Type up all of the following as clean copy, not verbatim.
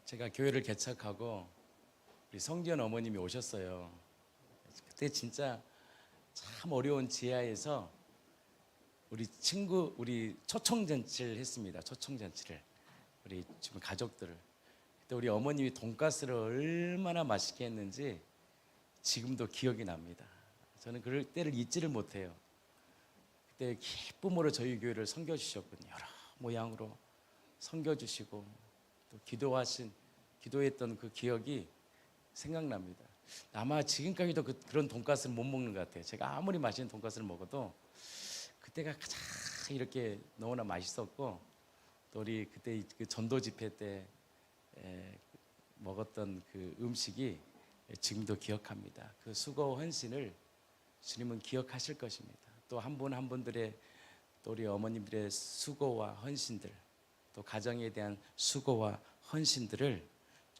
제가 교회를 개척하고 우리 성지연 어머님이 오셨어요. 그때 진짜 참 어려운 지하에서 우리 초청잔치를 했습니다. 초청잔치를 우리 지금 가족들을. 그때 우리 어머님이 돈가스를 얼마나 맛있게 했는지 지금도 기억이 납니다. 저는 그럴 때를 잊지를 못해요. 그때 기쁨으로 저희 교회를 섬겨주셨거든요. 여러 모양으로 섬겨주시고 또 기도했던 그 기억이 생각납니다. 아마 지금까지도 그런 돈가스를 못 먹는 것 같아요. 제가 아무리 맛있는 돈가스를 먹어도 그때가 가장 이렇게 너무나 맛있었고, 또 우리 그때 그 전도 집회 때 먹었던 그 음식이 지금도 기억합니다. 그 수고 헌신을 주님은 기억하실 것입니다. 또 한 분 한 분들의, 또 우리 어머님들의 수고와 헌신들, 또 가정에 대한 수고와 헌신들을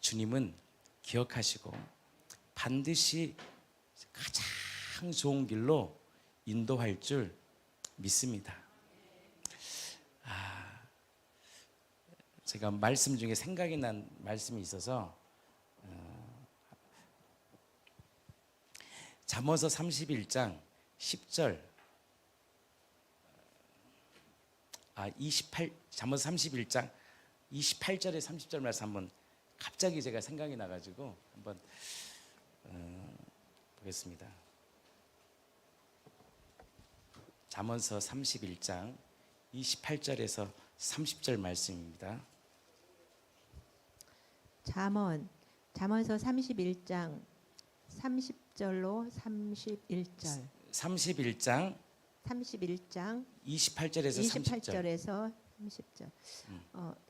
주님은 기억하시고 반드시 가장 좋은 길로 인도할 줄 믿습니다. 제가 말씀 중에 생각이 난 말씀이 있어서 잠언서 31장 10절 28 잠언서 31장 28절에 30절 말씀 한번 갑자기 제가 생각이 나가지고 한번 보겠습니다. 잠언서 31장 28절에서 30절 말씀입니다. 잠언서 31장 30절로 31절. 31장 28절에서 28절에서 30절.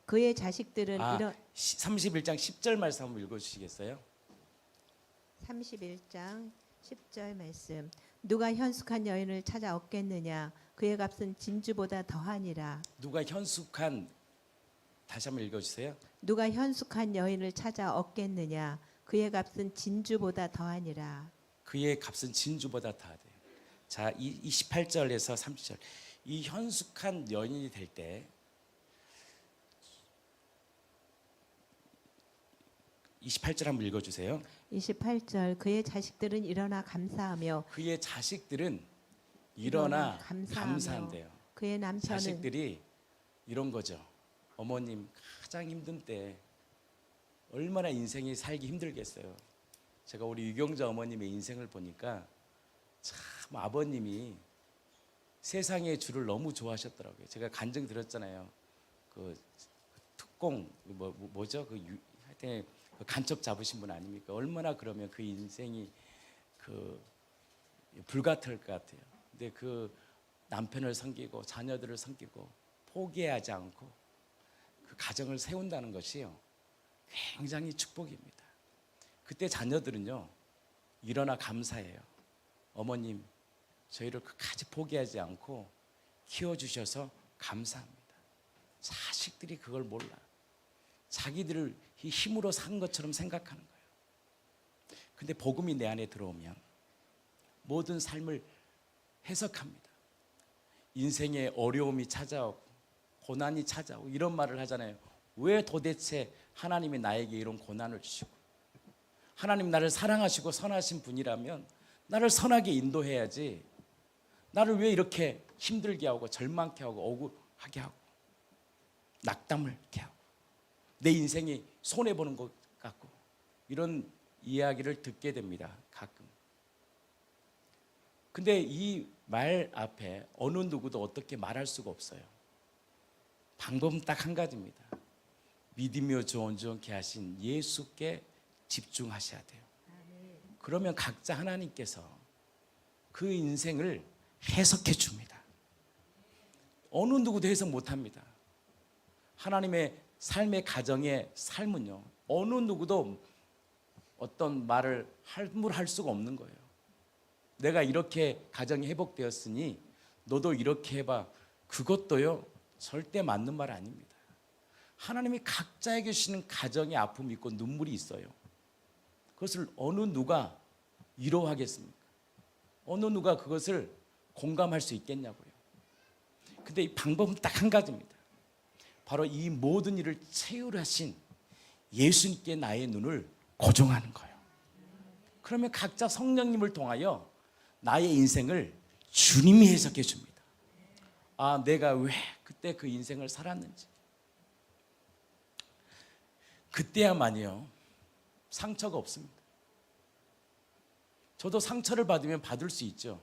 그의 자식들은 이런 31장 10절 말씀 한번 읽어 주시겠어요? 31장 10절 말씀. 누가 현숙한 여인을 찾아 얻겠느냐? 그의 값은 진주보다 더하니라. 누가 현숙한, 다시 한번 읽어 주세요. 누가 현숙한 여인을 찾아 얻겠느냐? 그의 값은 진주보다 더하니라. 그의 값은 진주보다 더하대요. 자, 28절에서 30절. 이 현숙한 여인이 될 때 28절 한번 읽어 주세요. 28절. 그의 자식들은 일어나 감사하며 그의 자식들은 일어나 감사하며 감사한대요. 그의 남편은 자식들이 이런 거죠. 어머님 가장 힘든 때 얼마나 인생이 살기 힘들겠어요. 제가 우리 유경자 어머님의 인생을 보니까 참 아버님이 세상의 주를 너무 좋아하셨더라고요. 제가 간증 들었잖아요. 그 특공 뭐죠? 하여튼 간첩 잡으신 분 아닙니까? 얼마나 그러면 그 인생이 그 불같을 것 같아요. 근데 그 남편을 섬기고 자녀들을 섬기고 포기하지 않고 그 가정을 세운다는 것이요, 굉장히 축복입니다. 그때 자녀들은요, 일어나 감사해요. 어머님, 저희를 끝까지 포기하지 않고 키워주셔서 감사합니다. 자식들이 그걸 몰라. 자기들을 힘으로 산 것처럼 생각하는 거예요. 근데 복음이 내 안에 들어오면 모든 삶을 해석합니다. 인생에 어려움이 찾아오고 고난이 찾아오고 이런 말을 하잖아요. 왜 도대체 하나님이 나에게 이런 고난을 주시고, 하나님 나를 사랑하시고 선하신 분이라면 나를 선하게 인도해야지, 나를 왜 이렇게 힘들게 하고 절망케 하고 억울하게 하고 낙담을 이렇게 하고 내 인생이 손해보는 것 같고, 이런 이야기를 듣게 됩니다, 가끔. 근데 이 말 앞에 어느 누구도 어떻게 말할 수가 없어요. 방법은 딱 한 가지입니다. 믿으며 온전케 하신 예수께 집중하셔야 돼요. 그러면 각자 하나님께서 그 인생을 해석해 줍니다. 어느 누구도 해석 못합니다. 하나님의 삶의 가정의 삶은요, 어느 누구도 어떤 말을 함부로 수가 없는 거예요. 내가 이렇게 가정이 회복되었으니 너도 이렇게 해봐, 그것도요 절대 맞는 말 아닙니다. 하나님이 각자에게 주시는 가정의 아픔이 있고 눈물이 있어요. 그것을 어느 누가 위로하겠습니까? 어느 누가 그것을 공감할 수 있겠냐고요. 근데 이 방법은 딱 한 가지입니다. 바로 이 모든 일을 채우려 하신 예수님께 나의 눈을 고정하는 거예요. 그러면 각자 성령님을 통하여 나의 인생을 주님이 해석해 줍니다. 아, 내가 왜 그때 그 인생을 살았는지. 그때야만이요, 상처가 없습니다. 저도 상처를 받으면 받을 수 있죠.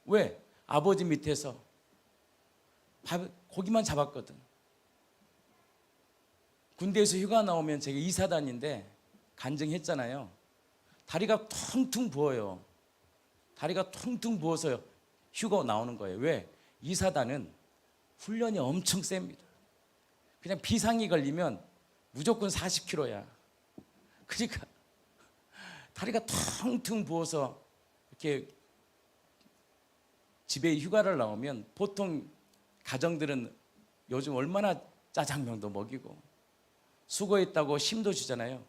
왜? 아버지 밑에서 고기만 잡았거든. 군대에서 휴가 나오면 제가 이사단인데 간증했잖아요. 다리가 퉁퉁 부어요. 다리가 퉁퉁 부어서 휴가 나오는 거예요. 왜? 이사단은 훈련이 엄청 셉니다. 그냥 비상이 걸리면 무조건 40kg야. 그러니까 다리가 퉁퉁 부어서 이렇게 집에 휴가를 나오면 보통 가정들은 요즘 얼마나 짜장면도 먹이고 수고했다고 힘도 주잖아요.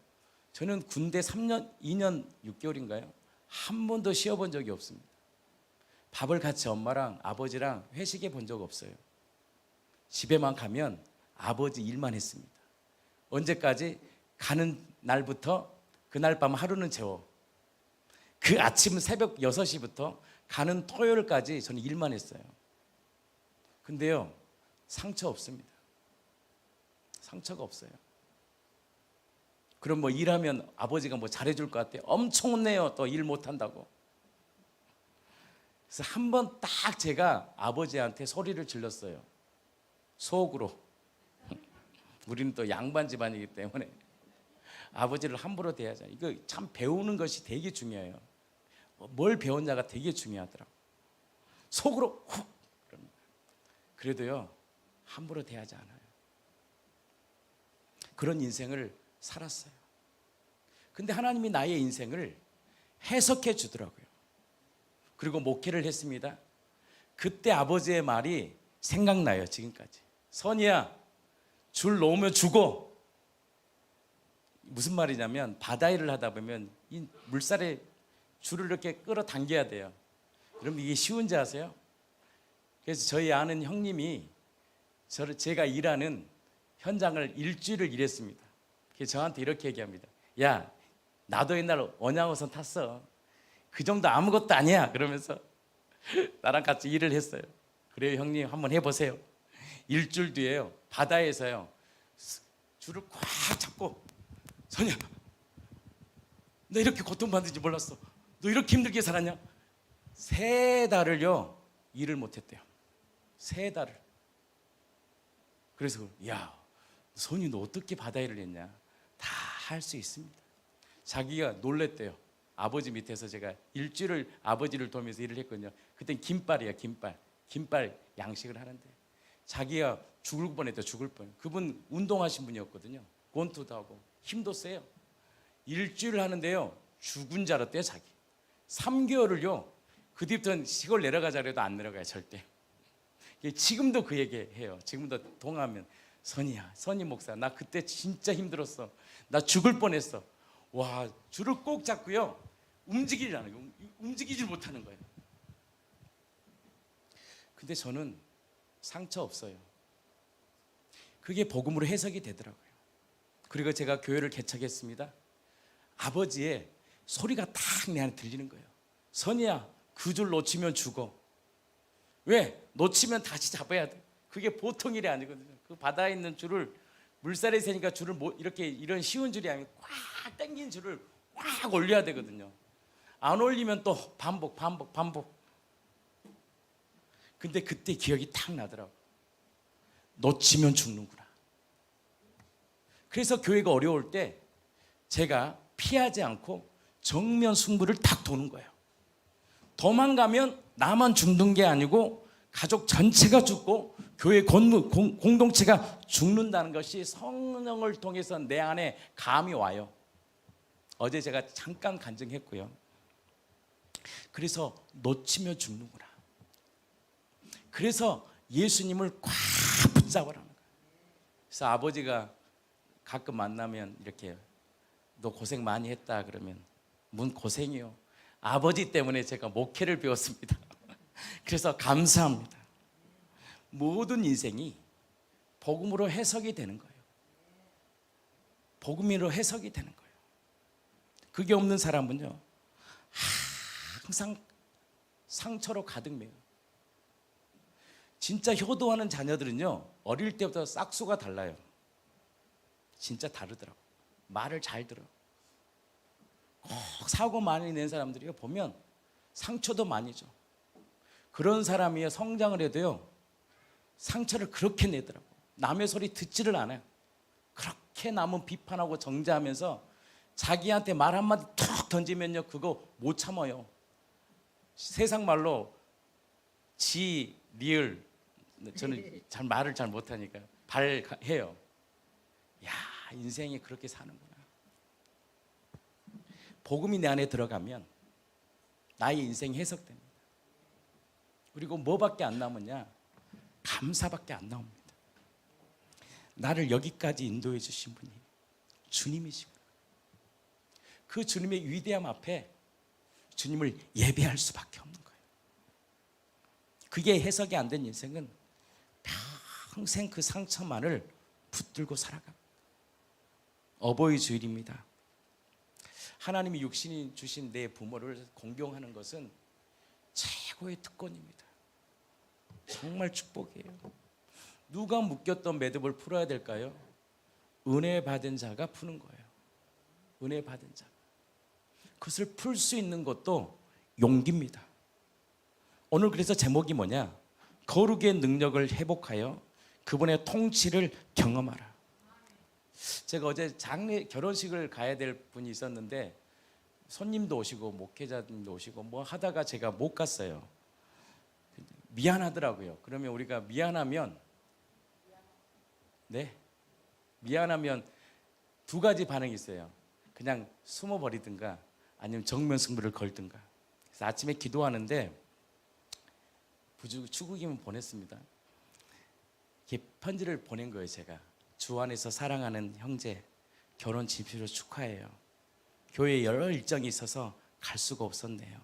저는 군대 3년, 2년 6개월인가요? 한 번도 쉬어본 적이 없습니다. 밥을 같이 엄마랑 아버지랑 회식해 본 적 없어요. 집에만 가면 아버지 일만 했습니다. 언제까지? 가는 날부터 그날 밤 하루는 재워. 그 아침 새벽 6시부터 가는 토요일까지 저는 일만 했어요. 근데요, 상처 없습니다. 상처가 없어요. 그럼 뭐 일하면 아버지가 뭐 잘해줄 것 같아요. 엄청 혼내요. 또 일 못한다고. 그래서 한 번 딱 제가 아버지한테 소리를 질렀어요. 속으로. 우리는 또 양반 집안이기 때문에 아버지를 함부로 대하자. 이거 참 배우는 것이 되게 중요해요. 뭘 배웠냐가 되게 중요하더라고. 속으로 훅. 그래도요, 함부로 대하지 않아요. 그런 인생을 살았어요. 근데 하나님이 나의 인생을 해석해 주더라고요. 그리고 목회를 했습니다. 그때 아버지의 말이 생각나요. 지금까지. 선이야, 줄 놓으면 죽어. 무슨 말이냐면 바다일을 하다 보면 이 물살에 줄을 이렇게 끌어당겨야 돼요. 그럼 이게 쉬운지 아세요? 그래서 저희 아는 형님이 제가 일하는 현장을 일주일을 일했습니다. 그래서 저한테 이렇게 얘기합니다. 야, 나도 옛날 원양어선 탔어. 그 정도 아무것도 아니야. 그러면서 나랑 같이 일을 했어요. 그래요, 형님, 한번 해보세요. 일주일 뒤에요, 바다에서요, 줄을 꽉 잡고, 선이야, 너 이렇게 고통받는지 몰랐어. 너 이렇게 힘들게 살았냐? 3달을요 일을 못했대요. 3달을. 그래서 야, 선이 너 어떻게 바다 일을 했냐? 다 할 수 있습니다. 자기가 놀랬대요. 아버지 밑에서 제가 일주일을 아버지를 도우면서 일을 했거든요. 그땐 긴빨이에요. 긴빨 양식을 하는데 자기가 죽을 뻔했대요. 죽을 뻔. 그분 운동하신 분이었거든요. 권투도 하고 힘도 세요. 일주일을 하는데요, 죽은 줄 알았대요. 자기 3개월을요 그 뒤부터는 시골 내려가자 그래도 안 내려가요. 절대. 지금도 그 얘기해요. 지금도 통화하면, 선이야, 선이 목사, 나 그때 진짜 힘들었어. 나 죽을 뻔했어. 와, 줄을 꼭 잡고요, 움직이질 않아요. 움직이질 못하는 거예요. 근데 저는 상처 없어요. 그게 복음으로 해석이 되더라고요. 그리고 제가 교회를 개척했습니다. 아버지의 소리가 딱 내한테 들리는 거예요. 선이야, 그 줄 놓치면 죽어. 왜? 놓치면 다시 잡아야 돼. 그게 보통 일이 아니거든요. 그 바다에 있는 줄을, 물살에 새니까 줄을 이렇게 이런 쉬운 줄이 아니고 꽉 당긴 줄을 꽉 올려야 되거든요. 안 올리면 또 반복. 근데 그때 기억이 탁 나더라고. 놓치면 죽는구나. 그래서 교회가 어려울 때 제가 피하지 않고 정면 승부를 탁 도는 거예요. 도망가면 나만 죽는 게 아니고 가족 전체가 죽고 교회 공동체가 죽는다는 것이 성령을 통해서 내 안에 감이 와요. 어제 제가 잠깐 간증했고요. 그래서 놓치면 죽는구나. 그래서 예수님을 꽉 붙잡으라는 거예요. 그래서 아버지가 가끔 만나면 이렇게, 너 고생 많이 했다 그러면, 뭔 고생이요? 아버지 때문에 제가 목회를 배웠습니다. 그래서 감사합니다. 모든 인생이 복음으로 해석이 되는 거예요. 복음으로 해석이 되는 거예요. 그게 없는 사람은요, 항상 상처로 가득 메요. 진짜 효도하는 자녀들은요, 어릴 때부터 싹수가 달라요. 진짜 다르더라고. 말을 잘 들어. 꼭 사고 많이 낸 사람들이요, 보면 상처도 많이 줘. 그런 사람이 성장을 해도요, 상처를 그렇게 내더라고. 남의 소리 듣지를 않아요. 그렇게 남은 비판하고 정죄하면서 자기한테 말 한마디 툭 던지면요, 그거 못 참아요. 세상 말로 지, 리을, 저는 잘 말을 잘 못하니까 발해요. 야, 인생이 그렇게 사는구나. 복음이 내 안에 들어가면 나의 인생이 해석됩니다. 그리고 뭐밖에 안 남으냐? 감사밖에 안 나옵니다. 나를 여기까지 인도해 주신 분이 주님이시구나. 그 주님의 위대함 앞에 주님을 예배할 수밖에 없는 거예요. 그게 해석이 안 된 인생은 평생 그 상처만을 붙들고 살아갑니다. 어버이 주일입니다. 하나님이 육신이 주신 내 부모를 공경하는 것은 최고의 특권입니다. 정말 축복이에요. 누가 묶였던 매듭을 풀어야 될까요? 은혜 받은 자가 푸는 거예요. 은혜 받은 자가. 그것을 풀 수 있는 것도 용기입니다. 오늘 그래서 제목이 뭐냐? 거룩의 능력을 회복하여 그분의 통치를 경험하라. 제가 어제 장례 결혼식을 가야 될 분이 있었는데 손님도 오시고 목회자님도 오시고 뭐 하다가 제가 못 갔어요. 미안하더라고요. 그러면 우리가 미안하면 두 가지 반응이 있어요. 그냥 숨어버리든가 아니면 정면 승부를 걸든가. 그래서 아침에 기도하는데 추구기만 보냈습니다. 이렇게 편지를 보낸 거예요. 제가 주 안에서 사랑하는 형제 결혼 진심으로 축하해요. 교회에 여러 일정이 있어서 갈 수가 없었네요.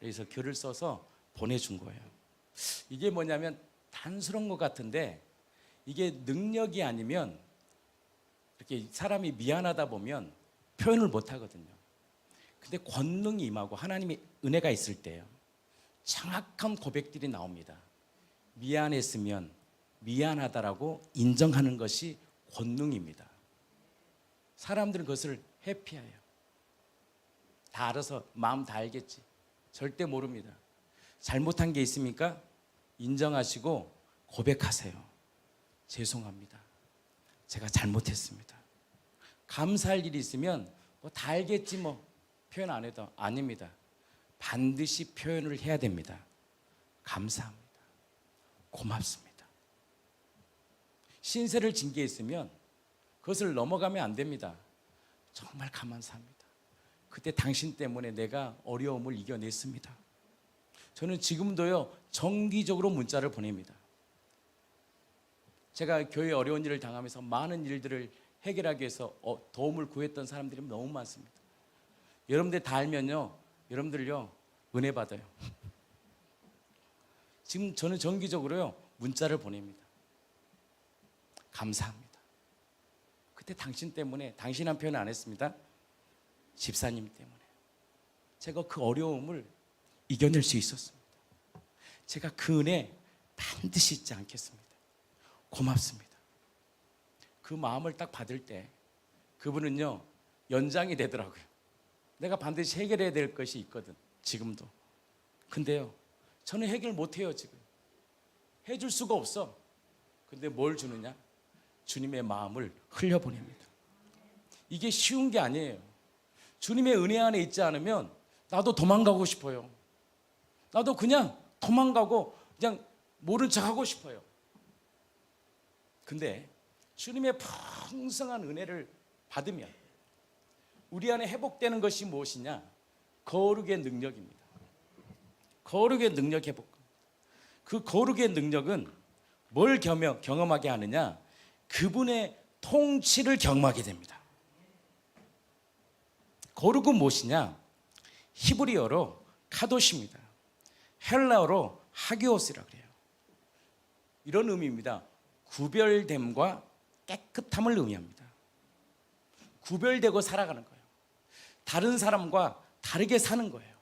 그래서 글을 써서 보내준 거예요. 이게 뭐냐면 단순한 것 같은데 이게 능력이 아니면 이렇게 사람이 미안하다 보면 표현을 못 하거든요. 근데 권능이 임하고 하나님의 은혜가 있을 때요, 정확한 고백들이 나옵니다. 미안했으면 미안하다라고 인정하는 것이 권능입니다. 사람들은 그것을 회피해요. 다 알아서 마음 다 알겠지. 절대 모릅니다. 잘못한 게 있습니까? 인정하시고 고백하세요. 죄송합니다. 제가 잘못했습니다. 감사할 일이 있으면 뭐 다 알겠지 뭐 표현 안 해도. 아닙니다. 반드시 표현을 해야 됩니다. 감사합니다. 고맙습니다. 신세를 진 게 있으면 그것을 넘어가면 안 됩니다. 정말 감사합니다. 그때 당신 때문에 내가 어려움을 이겨냈습니다. 저는 지금도요 정기적으로 문자를 보냅니다. 제가 교회 어려운 일을 당하면서 많은 일들을 해결하기 위해서 도움을 구했던 사람들이 너무 많습니다. 여러분들 다 알면요, 여러분들요 은혜 받아요. 지금 저는 정기적으로요 문자를 보냅니다. 감사합니다. 그때 당신 때문에, 당신한 표현 안 했습니다. 집사님 때문에 제가 그 어려움을 이겨낼 수 있었습니다. 제가 그 은혜 반드시 잊지 않겠습니다. 고맙습니다. 그 마음을 딱 받을 때 그분은요 연장이 되더라고요. 내가 반드시 해결해야 될 것이 있거든 지금도. 근데요 저는 해결 못해요. 지금 해줄 수가 없어. 근데 뭘 주느냐? 주님의 마음을 흘려보냅니다. 이게 쉬운 게 아니에요. 주님의 은혜 안에 있지 않으면 나도 도망가고 싶어요. 나도 그냥 도망가고 그냥 모른 척하고 싶어요. 근데 주님의 풍성한 은혜를 받으면 우리 안에 회복되는 것이 무엇이냐? 거룩의 능력입니다. 거룩의 능력 회복. 그 거룩의 능력은 뭘 경험하게 하느냐? 그분의 통치를 경험하게 됩니다. 거룩은 무엇이냐? 히브리어로 카도시입니다. 헬라어로 하기오스라고 그래요. 이런 의미입니다. 구별됨과 깨끗함을 의미합니다. 구별되고 살아가는 거예요. 다른 사람과 다르게 사는 거예요.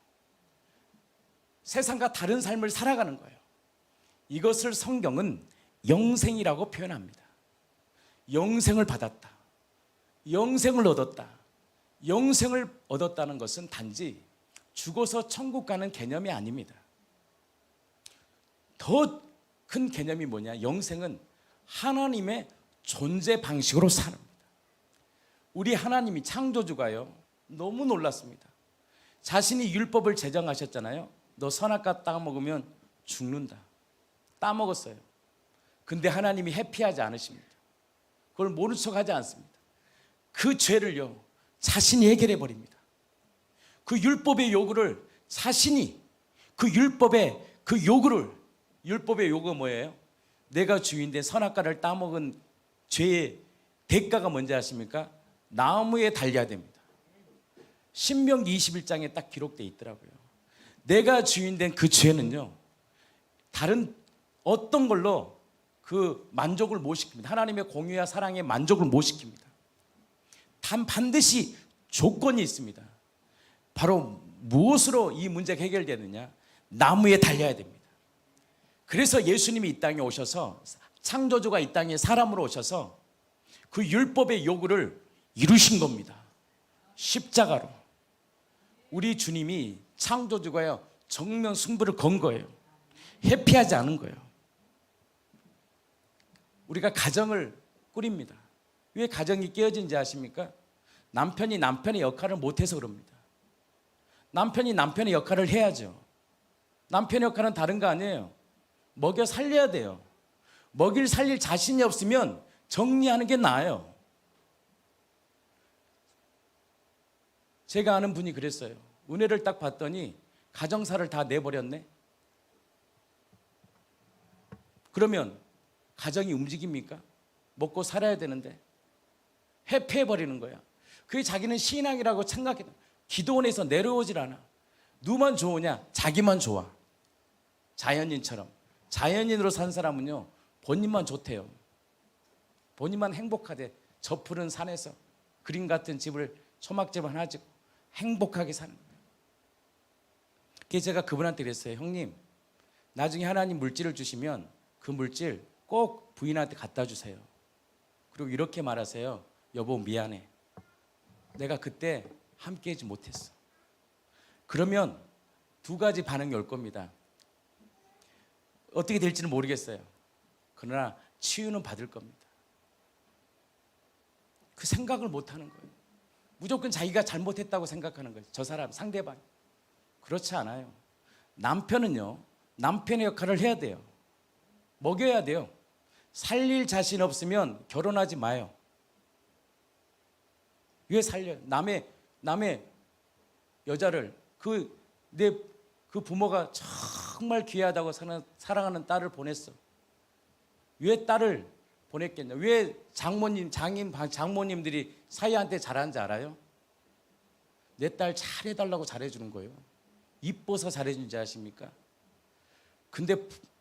세상과 다른 삶을 살아가는 거예요. 이것을 성경은 영생이라고 표현합니다. 영생을 받았다. 영생을 얻었다. 영생을 얻었다는 것은 단지 죽어서 천국 가는 개념이 아닙니다. 더 큰 개념이 뭐냐? 영생은 하나님의 존재 방식으로 사는 겁니다. 우리 하나님이 창조주가요, 너무 놀랐습니다. 자신이 율법을 제정하셨잖아요. 너 선악과 따먹으면 죽는다. 따먹었어요. 근데 하나님이 회피하지 않으십니다. 그걸 모른 척하지 않습니다. 그 죄를요, 자신이 해결해 버립니다. 그 율법의 요구를 자신이, 그 율법의 그 요구를, 율법의 요구가 뭐예요? 내가 주인된 선악과를 따먹은 죄의 대가가 뭔지 아십니까? 나무에 달려야 됩니다. 신명기 21장에 딱 기록되어 있더라고요. 내가 주인된 그 죄는요, 다른 어떤 걸로 그 만족을 못 시킵니다. 하나님의 공유와 사랑에 만족을 못 시킵니다. 단 반드시 조건이 있습니다. 바로 무엇으로 이 문제가 해결되느냐? 나무에 달려야 됩니다. 그래서 예수님이 이 땅에 오셔서, 창조주가 이 땅에 사람으로 오셔서 그 율법의 요구를 이루신 겁니다. 십자가로. 우리 주님이 창조주가요, 정면 승부를 건 거예요. 회피하지 않은 거예요. 우리가 가정을 꾸립니다. 왜 가정이 깨어진지 아십니까? 남편이 남편의 역할을 못해서 그럽니다. 남편이 남편의 역할을 해야죠. 남편의 역할은 다른 거 아니에요. 먹여 살려야 돼요. 먹일 살릴 자신이 없으면 정리하는 게 나아요. 제가 아는 분이 그랬어요. 은혜를 딱 봤더니 가정사를 다 내버렸네. 그러면 가정이 움직입니까? 먹고 살아야 되는데 회피해버리는 거야. 그게 자기는 신앙이라고 생각해. 기도원에서 내려오질 않아. 누구만 좋으냐? 자기만 좋아. 자연인처럼. 자연인으로 산 사람은요, 본인만 좋대요. 본인만 행복하대. 저 푸른 산에서 그림 같은 집을, 초막집 하나 짓고 행복하게 사는 거예요. 그래서 제가 그분한테 그랬어요. 형님, 나중에 하나님 물질을 주시면 그 물질 꼭 부인한테 갖다 주세요. 그리고 이렇게 말하세요. 여보, 미안해. 내가 그때 함께하지 못했어. 그러면 두 가지 반응이 올 겁니다. 어떻게 될지는 모르겠어요. 그러나 치유는 받을 겁니다. 그 생각을 못 하는 거예요. 무조건 자기가 잘못했다고 생각하는 거예요. 저 사람, 상대방. 그렇지 않아요. 남편은요, 남편의 역할을 해야 돼요. 먹여야 돼요. 살릴 자신 없으면 결혼하지 마요. 왜 살려요? 남의 여자를, 그 부모가 정말 귀하다고 사랑하는 딸을 보냈어. 왜 딸을 보냈겠냐? 왜 장모님들이 사위한테 잘하는지 알아요? 내 딸 잘해달라고 잘해주는 거예요. 이뻐서 잘해준지 아십니까? 근데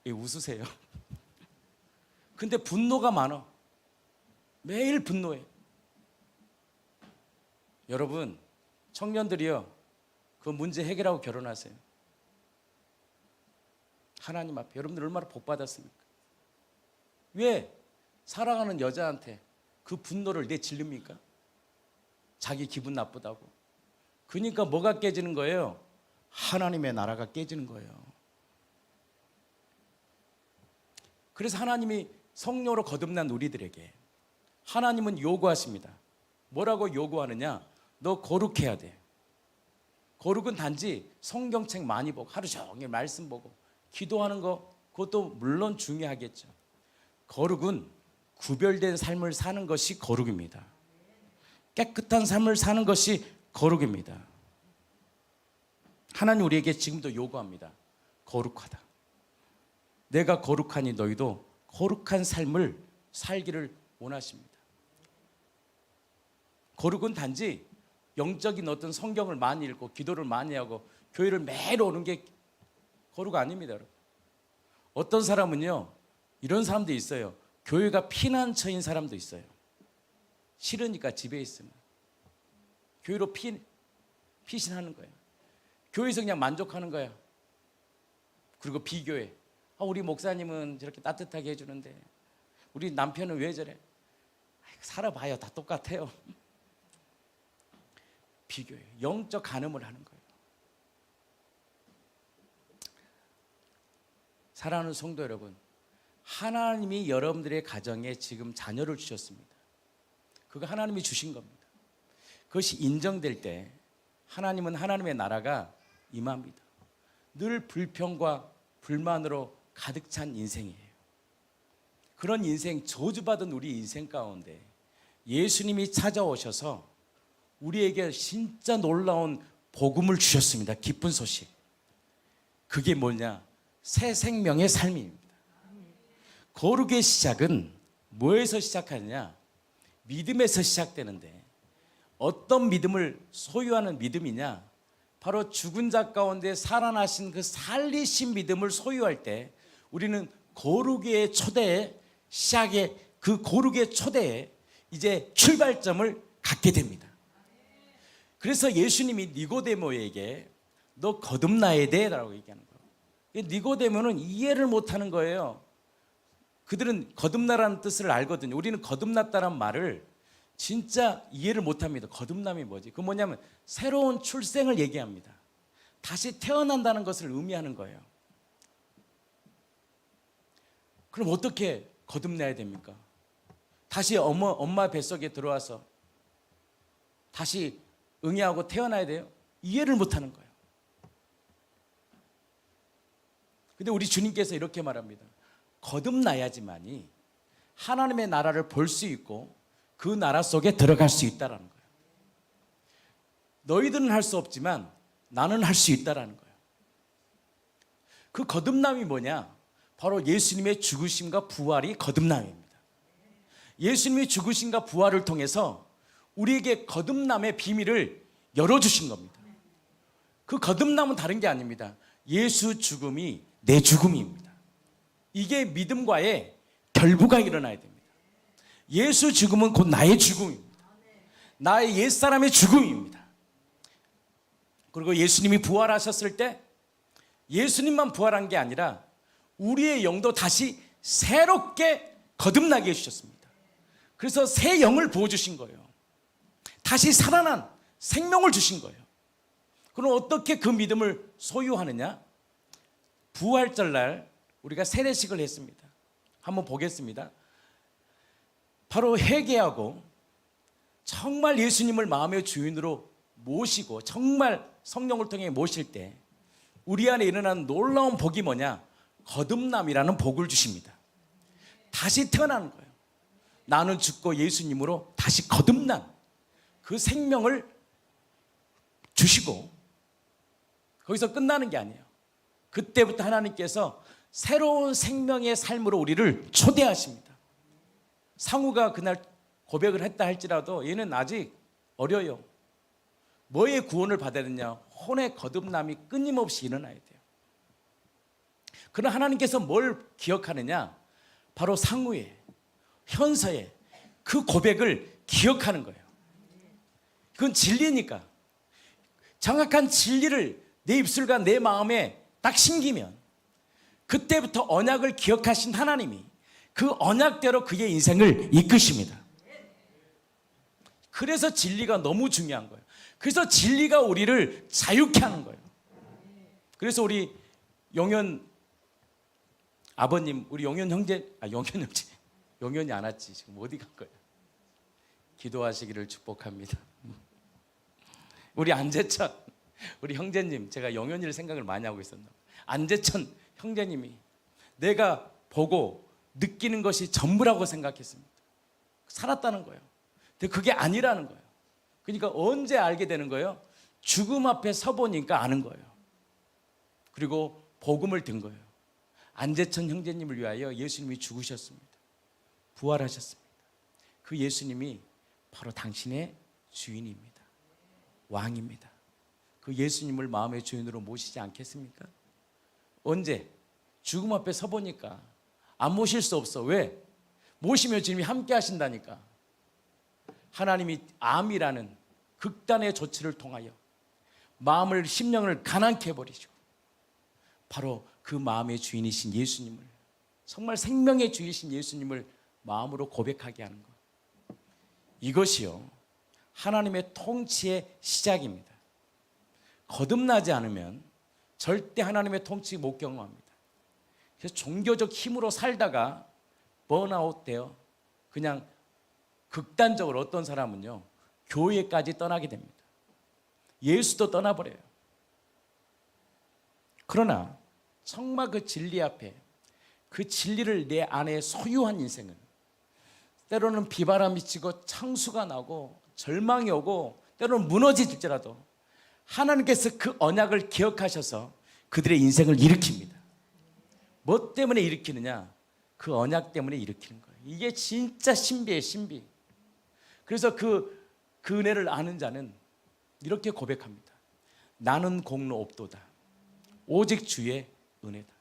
웃으세요. 근데 분노가 많아. 매일 분노해. 여러분, 청년들이요, 그 문제 해결하고 결혼하세요. 하나님 앞에 여러분들 얼마나 복 받았습니까? 왜 사랑하는 여자한테 그 분노를 내질릅니까? 자기 기분 나쁘다고. 그러니까 뭐가 깨지는 거예요? 하나님의 나라가 깨지는 거예요. 그래서 하나님이 성령으로 거듭난 우리들에게 하나님은 요구하십니다. 뭐라고 요구하느냐? 너 거룩해야 돼. 거룩은 단지 성경책 많이 보고 하루 종일 말씀 보고 기도하는 거, 그것도 물론 중요하겠죠. 거룩은 구별된 삶을 사는 것이 거룩입니다. 깨끗한 삶을 사는 것이 거룩입니다. 하나님 우리에게 지금도 요구합니다. 거룩하다. 내가 거룩하니 너희도 거룩한 삶을 살기를 원하십니다. 거룩은 단지 영적인 어떤 성경을 많이 읽고 기도를 많이 하고 교회를 매일 오는 게 거룩 아닙니다. 여러분. 어떤 사람은요, 이런 사람도 있어요. 교회가 피난처인 사람도 있어요. 싫으니까 집에 있으면. 교회로 피신하는 거예요. 교회에서 그냥 만족하는 거야. 그리고 비교해. 우리 목사님은 저렇게 따뜻하게 해주는데 우리 남편은 왜 저래? 살아봐요. 다 똑같아요. 비교해. 영적 간음을 하는 거예요. 사랑하는 성도 여러분, 하나님이 여러분들의 가정에 지금 자녀를 주셨습니다. 그거 하나님이 주신 겁니다. 그것이 인정될 때 하나님은 하나님의 나라가 임합니다. 늘 불평과 불만으로 가득 찬 인생이에요. 그런 인생, 저주받은 우리 인생 가운데 예수님이 찾아오셔서 우리에게 진짜 놀라운 복음을 주셨습니다. 기쁜 소식. 그게 뭐냐? 새 생명의 삶입니다. 거룩의 시작은 뭐에서 시작하느냐? 믿음에서 시작되는데 어떤 믿음을 소유하는 믿음이냐? 바로 죽은 자 가운데 살아나신 그 살리신 믿음을 소유할 때 우리는 거룩의 초대에 시작에 그 거룩의 초대에 이제 출발점을 갖게 됩니다. 그래서 예수님이 니고데모에게 너 거듭나야 돼라고 얘기하는 거예요. 니고데모는 이해를 못하는 거예요. 그들은 거듭나라는 뜻을 알거든요. 우리는 거듭났다는 말을 진짜 이해를 못합니다. 거듭남이 뭐지? 그 뭐냐면 새로운 출생을 얘기합니다. 다시 태어난다는 것을 의미하는 거예요. 그럼 어떻게 거듭나야 됩니까? 다시 엄마 뱃속에 들어와서 다시 응애하고 태어나야 돼요? 이해를 못하는 거예요. 근데 우리 주님께서 이렇게 말합니다. 거듭나야지만이 하나님의 나라를 볼 수 있고 그 나라 속에 들어갈 수 있다는 거예요. 너희들은 할 수 없지만 나는 할 수 있다는 거예요. 그 거듭남이 뭐냐? 바로 예수님의 죽으심과 부활이 거듭남입니다. 예수님의 죽으심과 부활을 통해서 우리에게 거듭남의 비밀을 열어주신 겁니다. 그 거듭남은 다른 게 아닙니다. 예수 죽음이 내 죽음입니다. 이게 믿음과의 결부가 일어나야 됩니다. 예수 죽음은 곧 나의 죽음입니다. 나의 옛사람의 죽음입니다. 그리고 예수님이 부활하셨을 때 예수님만 부활한 게 아니라 우리의 영도 다시 새롭게 거듭나게 해주셨습니다. 그래서 새 영을 부어주신 거예요. 다시 살아난 생명을 주신 거예요. 그럼 어떻게 그 믿음을 소유하느냐? 부활절날 우리가 세례식을 했습니다. 한번 보겠습니다. 바로 회개하고 정말 예수님을 마음의 주인으로 모시고 정말 성령을 통해 모실 때 우리 안에 일어나는 놀라운 복이 뭐냐? 거듭남이라는 복을 주십니다. 다시 태어나는 거예요. 나는 죽고 예수님으로 다시 거듭난 그 생명을 주시고 거기서 끝나는 게 아니에요. 그때부터 하나님께서 새로운 생명의 삶으로 우리를 초대하십니다. 상우가 그날 고백을 했다 할지라도 얘는 아직 어려요. 뭐의 구원을 받아야 되냐? 혼의 거듭남이 끊임없이 일어나야 돼요. 그러나 하나님께서 뭘 기억하느냐? 바로 상우의, 현서의 그 고백을 기억하는 거예요. 그건 진리니까. 정확한 진리를 내 입술과 내 마음에 딱 심기면 그때부터 언약을 기억하신 하나님이 그 언약대로 그의 인생을 이끄십니다. 그래서 진리가 너무 중요한 거예요. 그래서 진리가 우리를 자유케 하는 거예요. 그래서 우리 용현 아버님, 우리 용현 형제, 용현이 안 왔지. 지금 어디 간 거예요? 기도하시기를 축복합니다. 우리 안재천, 우리 형제님, 제가 용현이를 생각을 많이 하고 있었나 봐요. 안재천 형제님이 내가 보고 느끼는 것이 전부라고 생각했습니다. 살았다는 거예요. 근데 그게 아니라는 거예요. 그러니까 언제 알게 되는 거예요? 죽음 앞에 서보니까 아는 거예요. 그리고 복음을 든 거예요. 안재천 형제님을 위하여 예수님이 죽으셨습니다. 부활하셨습니다. 그 예수님이 바로 당신의 주인입니다. 왕입니다. 그 예수님을 마음의 주인으로 모시지 않겠습니까? 언제? 죽음 앞에 서보니까 안 모실 수 없어. 왜? 모시면 주님이 함께 하신다니까. 하나님이 암이라는 극단의 조치를 통하여 마음을 심령을 가난케 해버리시고 바로 그 마음의 주인이신 예수님을, 정말 생명의 주이신 예수님을 마음으로 고백하게 하는 것, 이것이요 하나님의 통치의 시작입니다. 거듭나지 않으면 절대 하나님의 통치 못 경험합니다. 그래서 종교적 힘으로 살다가 번아웃 되어 그냥 극단적으로 어떤 사람은요 교회까지 떠나게 됩니다. 예수도 떠나버려요. 그러나 정말 그 진리 앞에, 그 진리를 내 안에 소유한 인생은 때로는 비바람이 치고 창수가 나고 절망이 오고 때로는 무너질지라도 하나님께서 그 언약을 기억하셔서 그들의 인생을 일으킵니다. 뭐 때문에 일으키느냐? 그 언약 때문에 일으키는 거예요. 이게 진짜 신비예요, 신비. 그래서 그 은혜를 아는 자는 이렇게 고백합니다. 나는 공로 없도다. 오직 주의 은혜다.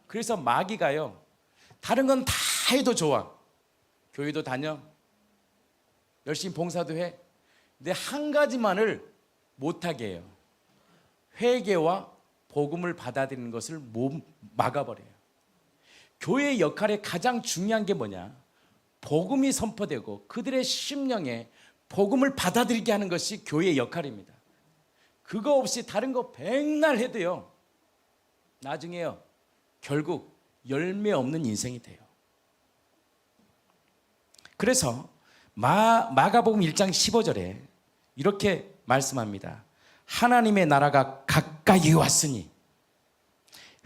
그래서 마귀가요, 다른 건 다 해도 좋아. 교회도 다녀, 열심히 봉사도 해. 근데 한 가지만을 못하게 해요. 회개와 복음을 받아들이는 것을 막아버려요. 교회의 역할의 가장 중요한 게 뭐냐? 복음이 선포되고 그들의 심령에 복음을 받아들이게 하는 것이 교회의 역할입니다. 그거 없이 다른 거 백날 해도요, 나중에요 결국 열매 없는 인생이 돼요. 그래서 마가복음 1장 15절에 이렇게 말씀합니다. 하나님의 나라가 가까이 왔으니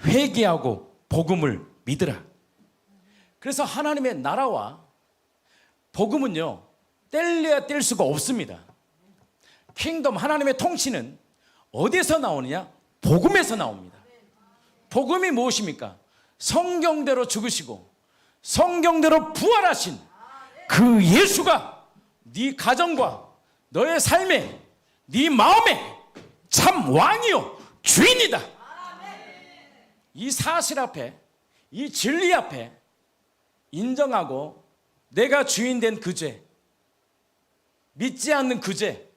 회개하고 복음을 믿으라. 그래서 하나님의 나라와 복음은요 뗄래야 뗄 수가 없습니다. 킹덤, 하나님의 통치는 어디서 나오느냐? 복음에서 나옵니다. 복음이 무엇입니까? 성경대로 죽으시고 성경대로 부활하신 그 예수가 네 가정과 너의 삶에, 네 마음에 참 왕이요 주인이다. 이 사실 앞에, 이 진리 앞에 인정하고 내가 주인된 그 죄, 믿지 않는 그 죄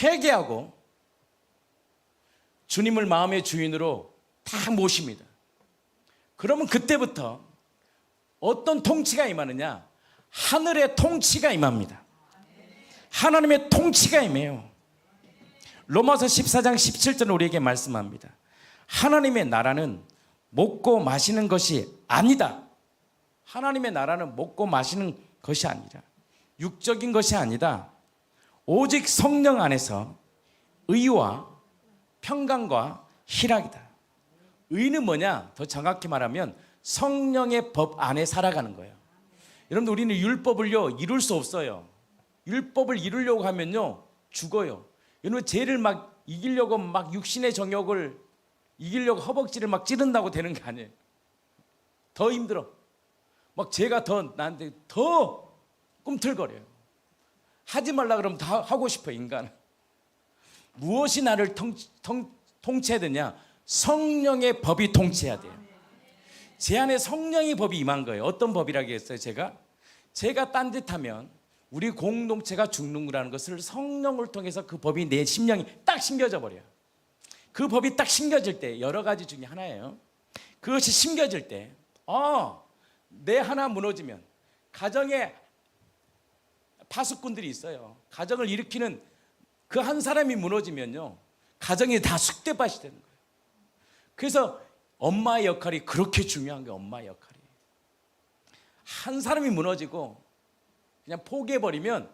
회개하고 주님을 마음의 주인으로 다 모십니다. 그러면 그때부터 어떤 통치가 임하느냐? 하늘의 통치가 임합니다. 하나님의 통치가 임해요. 로마서 14장 17절은 우리에게 말씀합니다. 하나님의 나라는 먹고 마시는 것이 아니다. 하나님의 나라는 먹고 마시는 것이 아니라, 육적인 것이 아니다. 오직 성령 안에서 의와 평강과 희락이다. 의는 뭐냐? 더 정확히 말하면 성령의 법 안에 살아가는 거예요. 여러분들, 우리는 율법을요 이룰 수 없어요. 율법을 이루려고 하면요 죽어요. 여러분, 죄를 막 이기려고 막 육신의 정욕을 이기려고 허벅지를 막 찌른다고 되는 게 아니에요. 더 힘들어. 막 죄가 더 나한테 더 꿈틀거려요. 하지 말라 그러면 다 하고 싶어. 인간은 무엇이 나를 통치해야 되냐? 성령의 법이 통치해야 돼요. 제 안에 성령의 법이 임한 거예요. 어떤 법이라고 했어요? 제가 딴짓하면 우리 공동체가 죽는 거라는 것을 성령을 통해서 그 법이 내 심령이 딱 심겨져 버려요. 그 법이 딱 심겨질 때 여러 가지 중에 하나예요. 그것이 심겨질 때 내 하나 무너지면, 가정에 파수꾼들이 있어요. 가정을 일으키는 그 한 사람이 무너지면요 가정이 다 쑥대밭이 되는 거예요. 그래서 엄마의 역할이 그렇게 중요한 거예요. 엄마의 역할이. 한 사람이 무너지고 그냥 포기해버리면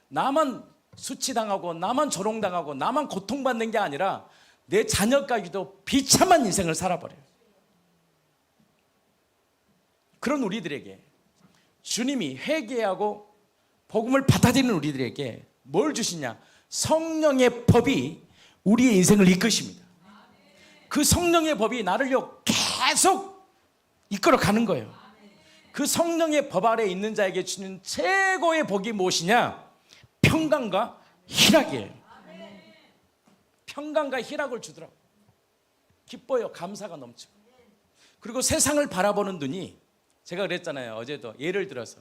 나만 수치당하고 나만 조롱당하고 나만 고통받는 게 아니라 내 자녀까지도 비참한 인생을 살아버려요. 그런 우리들에게 주님이 회개하고 복음을 받아들이는 우리들에게 뭘 주시냐? 성령의 법이 우리의 인생을 이끄십니다. 그 성령의 법이 나를요 계속 이끌어가는 거예요. 그 성령의 법 아래 있는 자에게 주는 최고의 복이 무엇이냐? 평강과 희락이에요. 평강과 희락을 주더라고. 기뻐요. 감사가 넘치고. 그리고 세상을 바라보는 눈이, 제가 그랬잖아요 어제도, 예를 들어서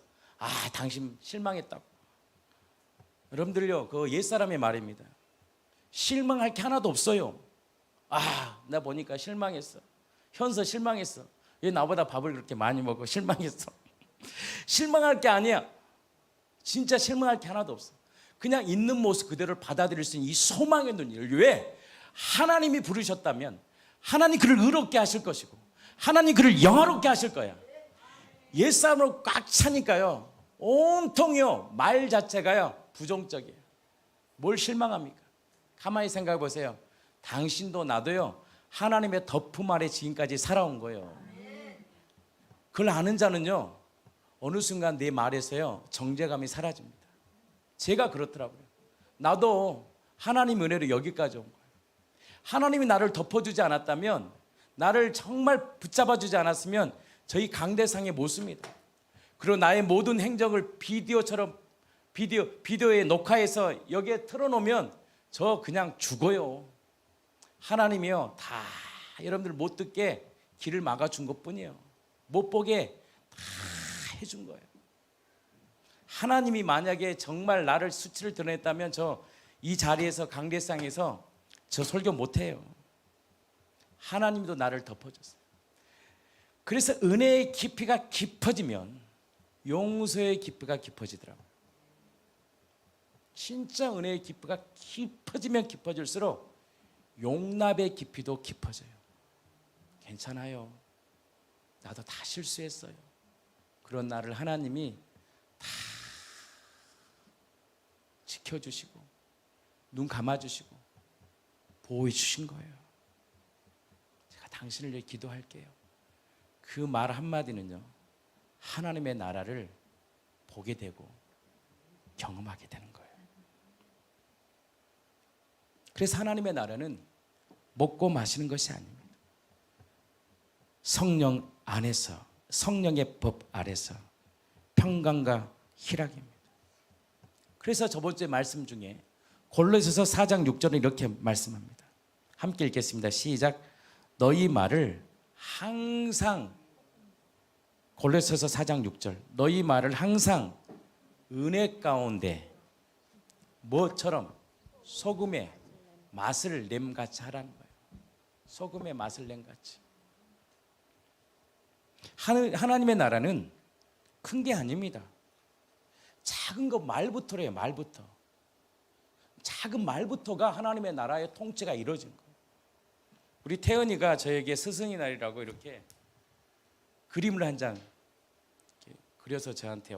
당신 실망했다고, 여러분들요, 그 옛사람의 말입니다. 실망할 게 하나도 없어요. 나 보니까 실망했어. 현서 실망했어. 왜 나보다 밥을 그렇게 많이 먹어? 실망했어. 실망할 게 아니야. 진짜 실망할 게 하나도 없어. 그냥 있는 모습 그대로를 받아들일 수 있는 이 소망의 눈을, 왜? 하나님이 부르셨다면 하나님 그를 의롭게 하실 것이고 하나님 그를 영화롭게 하실 거야. 옛사람으로 꽉 차니까요, 온통이요, 말 자체가요 부정적이에요. 뭘 실망합니까? 가만히 생각해 보세요. 당신도 나도요, 하나님의 덮음 아래 지금까지 살아온 거예요. 그걸 아는 자는요, 어느 순간 내 말에서요 정죄감이 사라집니다. 제가 그렇더라고요. 나도 하나님 은혜로 여기까지 온 거예요. 하나님이 나를 덮어주지 않았다면, 나를 정말 붙잡아주지 않았으면 저희 강대상에 못 씁니다. 그리고 나의 모든 행적을 비디오에 녹화해서 여기에 틀어놓으면 저 그냥 죽어요. 하나님이요, 다 여러분들 못 듣게 길을 막아준 것뿐이에요. 못 보게 다 해준 거예요. 하나님이 만약에 정말 나를 수치를 드러냈다면 저 이 자리에서 강대상에서 저 설교 못해요. 하나님도 나를 덮어줬어요. 그래서 은혜의 깊이가 깊어지면 용서의 깊이가 깊어지더라고요. 진짜 은혜의 깊이가 깊어지면 깊어질수록 용납의 깊이도 깊어져요. 괜찮아요. 나도 다 실수했어요. 그런 나를 하나님이 다 지켜주시고 눈 감아주시고 보호해 주신 거예요. 제가 당신을 위해 기도할게요. 그 말 한마디는요, 하나님의 나라를 보게 되고 경험하게 되는 거예요. 그래서 하나님의 나라는 먹고 마시는 것이 아닙니다. 성령 안에서, 성령의 법 아래서 평강과 희락입니다. 그래서 저번주에 말씀 중에 골로새서 4장 6절은 이렇게 말씀합니다. 함께 읽겠습니다. 시작. 너희 말을 항상, 골로새서 4장 6절, 너희 말을 항상 은혜 가운데 뭐처럼? 소금의 맛을 냄같이 하라는 거예요. 소금의 맛을 냄같이. 하나님의 나라는 큰 게 아닙니다. 작은 거 말부터래요. 말부터. 작은 말부터가 하나님의 나라의 통치가 이루어진 거예요. 우리 태연이가 저에게 스승의 날이라고 이렇게 그림을 한 장 그려서 저한테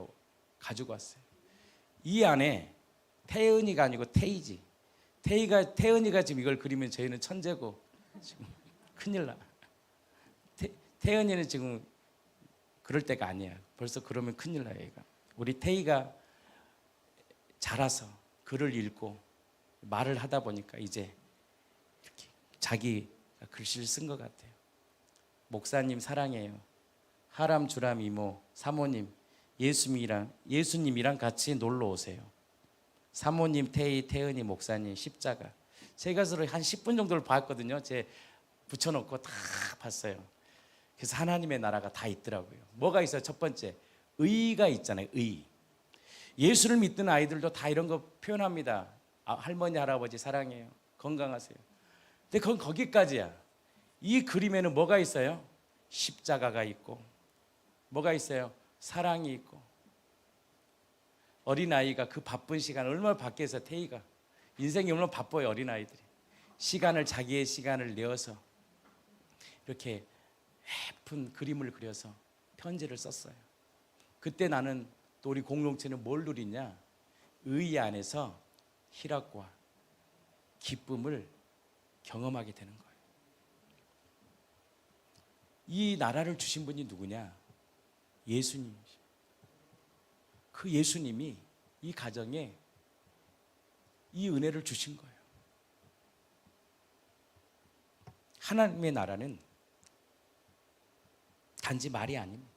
가지고 왔어요. 이 안에 태연이가 아니고 태이지. 태연이가 지금 이걸 그리면 저희는 천재고 지금 큰일 나. 태연이는 지금 그럴 때가 아니야. 벌써 그러면 큰일 나요. 얘가. 우리 태이가 자라서 글을 읽고 말을 하다 보니까 이제 이렇게 자기 글씨를 쓴 것 같아요. 목사님 사랑해요. 하람, 주람, 이모, 사모님, 예수님이랑 같이 놀러 오세요. 사모님, 태은이 목사님, 십자가. 제가 서로 한 10분 정도를 봤거든요. 제 붙여놓고 다 봤어요. 그래서 하나님의 나라가 다 있더라고요. 뭐가 있어요? 첫 번째, 의가 있잖아요. 의. 예수를 믿는 아이들도 다 이런 거 표현합니다. 할머니, 할아버지 사랑해요. 건강하세요. 근데 그건 거기까지야. 이 그림에는 뭐가 있어요? 십자가가 있고, 뭐가 있어요? 사랑이 있고. 어린아이가 그 바쁜 시간, 얼마나 밖에서 태희가 인생이 얼마나 바빠요. 어린아이들이 자기의 시간을 내어서 이렇게 예쁜 그림을 그려서 편지를 썼어요. 그때 나는 또 우리 공동체는 뭘 누리냐? 의 안에서 희락과 기쁨을 경험하게 되는 거예요. 이 나라를 주신 분이 누구냐? 예수님이죠. 그 예수님이 이 가정에 이 은혜를 주신 거예요. 하나님의 나라는 단지 말이 아닙니다.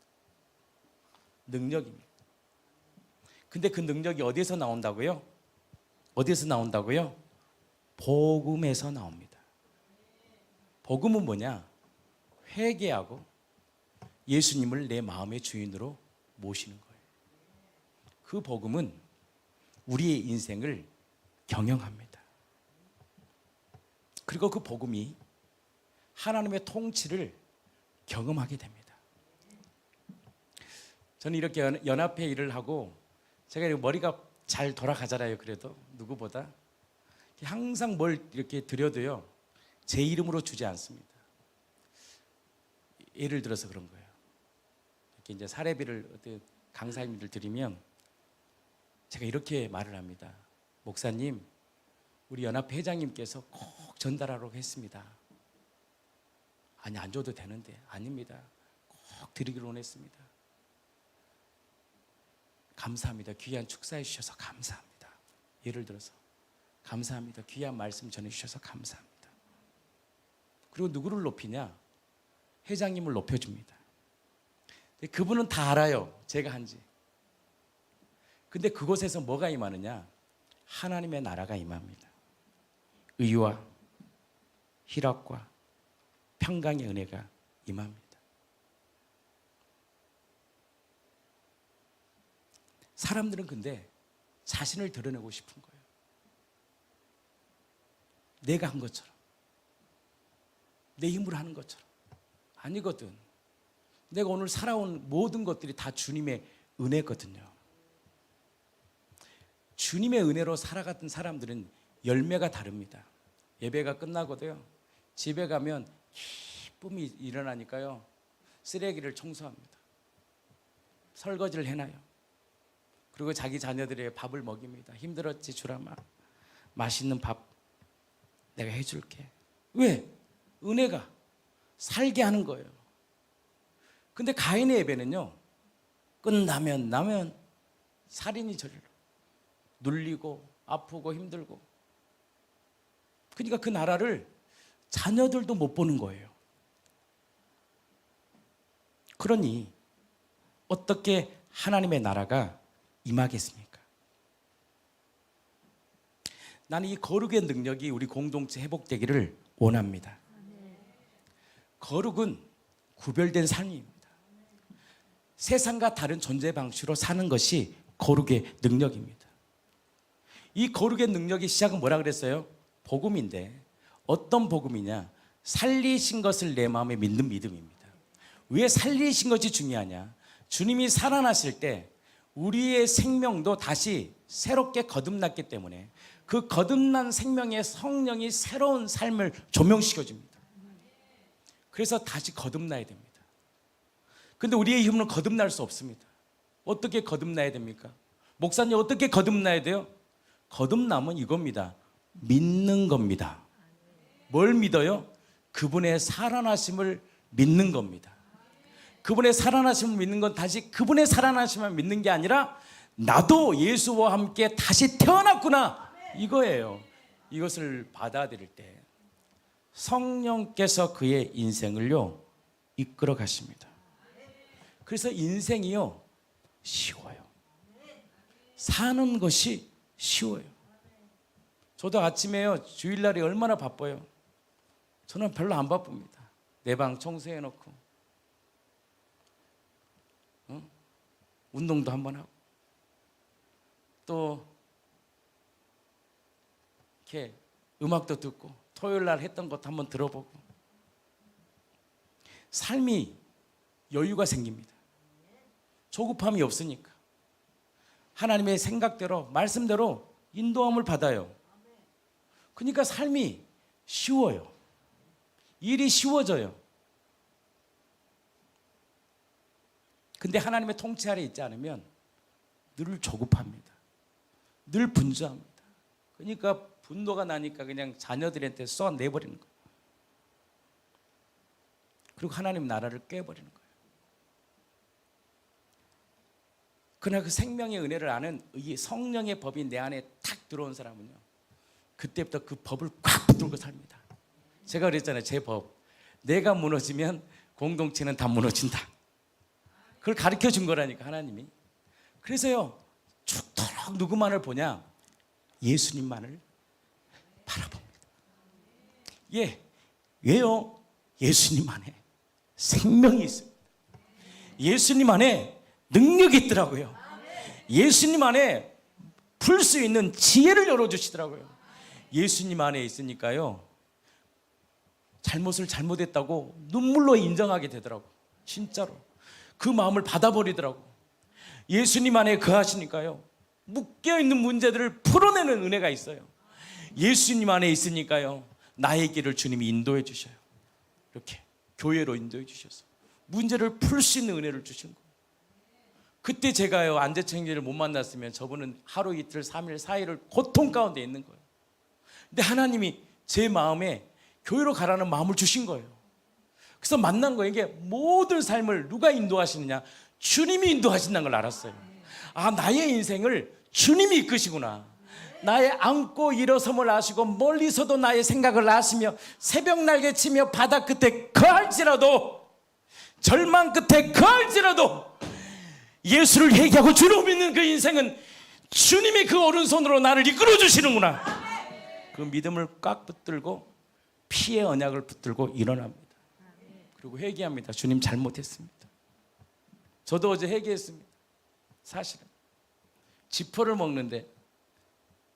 능력입니다. 근데 그 능력이 어디에서 나온다고요? 어디에서 나온다고요? 복음에서 나옵니다. 복음은 뭐냐? 회개하고 예수님을 내 마음의 주인으로 모시는 거예요. 그 복음은 우리의 인생을 경영합니다. 그리고 그 복음이 하나님의 통치를 경험하게 됩니다. 저는 이렇게 연합회 일을 하고 제가 머리가 잘 돌아가잖아요. 그래도 누구보다 항상 뭘 이렇게 드려도요 제 이름으로 주지 않습니다. 예를 들어서 그런 거예요. 이렇게 이제 사례비를 어떤 강사님들 드리면 제가 이렇게 말을 합니다. 목사님, 우리 연합회 회장님께서 꼭 전달하라고 했습니다. 아니, 안 줘도 되는데. 아닙니다. 꼭 드리기로 원했습니다. 감사합니다. 귀한 축사해 주셔서 감사합니다. 예를 들어서 감사합니다. 귀한 말씀 전해 주셔서 감사합니다. 그리고 누구를 높이냐? 회장님을 높여줍니다. 그분은 다 알아요. 제가 한지. 근데 그곳에서 뭐가 임하느냐? 하나님의 나라가 임합니다. 의와 희락과 평강의 은혜가 임합니다. 사람들은 근데 자신을 드러내고 싶은 거예요. 내가 한 것처럼, 내 힘으로 하는 것처럼. 아니거든. 내가 오늘 살아온 모든 것들이 다 주님의 은혜거든요. 주님의 은혜로 살아갔던 사람들은 열매가 다릅니다. 예배가 끝나고도요, 집에 가면 기쁨이 일어나니까요, 쓰레기를 청소합니다. 설거지를 해놔요. 그리고 자기 자녀들의 밥을 먹입니다. 힘들었지 주람아, 맛있는 밥 내가 해줄게. 왜? 은혜가 살게 하는 거예요. 근데 가인의 예배는요, 끝나면 살인이 저리로 눌리고 아프고 힘들고, 그러니까 그 나라를 자녀들도 못 보는 거예요. 그러니 어떻게 하나님의 나라가 임하겠습니까? 나는 이 거룩의 능력이 우리 공동체 회복되기를 원합니다. 거룩은 구별된 삶입니다. 세상과 다른 존재 방식으로 사는 것이 거룩의 능력입니다. 이 거룩의 능력의 시작은 뭐라 그랬어요? 복음인데, 어떤 복음이냐? 살리신 것을 내 마음에 믿는 믿음입니다. 왜 살리신 것이 중요하냐? 주님이 살아나실 때 우리의 생명도 다시 새롭게 거듭났기 때문에 그 거듭난 생명의 성령이 새로운 삶을 조명시켜줍니다. 그래서 다시 거듭나야 됩니다. 근데 우리의 힘으로 거듭날 수 없습니다. 어떻게 거듭나야 됩니까? 목사님, 어떻게 거듭나야 돼요? 거듭남은 이겁니다. 믿는 겁니다. 뭘 믿어요? 그분의 살아나심을 믿는 겁니다. 그분의 살아나심을 믿는 건 다시 그분의 살아나심을 믿는 게 아니라 나도 예수와 함께 다시 태어났구나, 이거예요. 이것을 받아들일 때 성령께서 그의 인생을요 이끌어 가십니다. 그래서 인생이요 쉬워요. 사는 것이 쉬워요. 저도 아침에요, 주일날이 얼마나 바빠요. 저는 별로 안 바쁩니다. 내 방 청소해놓고 운동도 한번 하고 또 이렇게 음악도 듣고 토요일날 했던 것도 한번 들어보고 삶이 여유가 생깁니다. 조급함이 없으니까 하나님의 생각대로 말씀대로 인도함을 받아요. 그러니까 삶이 쉬워요. 일이 쉬워져요. 근데 하나님의 통치 아래 있지 않으면 늘 조급합니다. 늘 분주합니다. 그러니까 분노가 나니까 그냥 자녀들한테 쏘아내버리는 거예요. 그리고 하나님 나라를 깨버리는 거예요. 그러나 그 생명의 은혜를 아는 이 성령의 법이 내 안에 탁 들어온 사람은요, 그때부터 그 법을 꽉 붙들고 삽니다. 제가 그랬잖아요. 제 법. 내가 무너지면 공동체는 다 무너진다. 그걸 가르쳐 준 거라니까, 하나님이. 그래서요, 죽도록 누구만을 보냐? 예수님만을 바라봅니다. 예, 왜요? 예수님 안에 생명이 있습니다. 예수님 안에 능력이 있더라고요. 예수님 안에 풀 수 있는 지혜를 열어주시더라고요. 예수님 안에 있으니까요, 잘못을 잘못했다고 눈물로 인정하게 되더라고요. 진짜로 그 마음을 받아버리더라고요. 예수님 안에 거하시니까요, 묶여있는 문제들을 풀어내는 은혜가 있어요. 예수님 안에 있으니까요, 나의 길을 주님이 인도해 주셔요. 이렇게 교회로 인도해 주셔서 문제를 풀 수 있는 은혜를 주신 거예요. 그때 제가요, 안재창제를 못 만났으면 저분은 하루 이틀 3일 4일을 고통 가운데 있는 거예요. 근데 하나님이 제 마음에 교회로 가라는 마음을 주신 거예요. 그래서 만난 거예요. 이게 모든 삶을 누가 인도하시느냐? 주님이 인도하신다는 걸 알았어요. 아, 나의 인생을 주님이 이끄시구나. 나의 앉고 일어섬을 아시고 멀리서도 나의 생각을 아시며 새벽 날개 치며 바다 끝에 거할지라도, 절망 끝에 거할지라도 예수를 회개하고 주를 믿는 그 인생은 주님이 그 오른손으로 나를 이끌어 주시는구나. 그 믿음을 꽉 붙들고 피의 언약을 붙들고 일어납니다. 그리고 회개합니다. 주님 잘못했습니다. 저도 어제 회개했습니다. 사실은 지퍼를 먹는데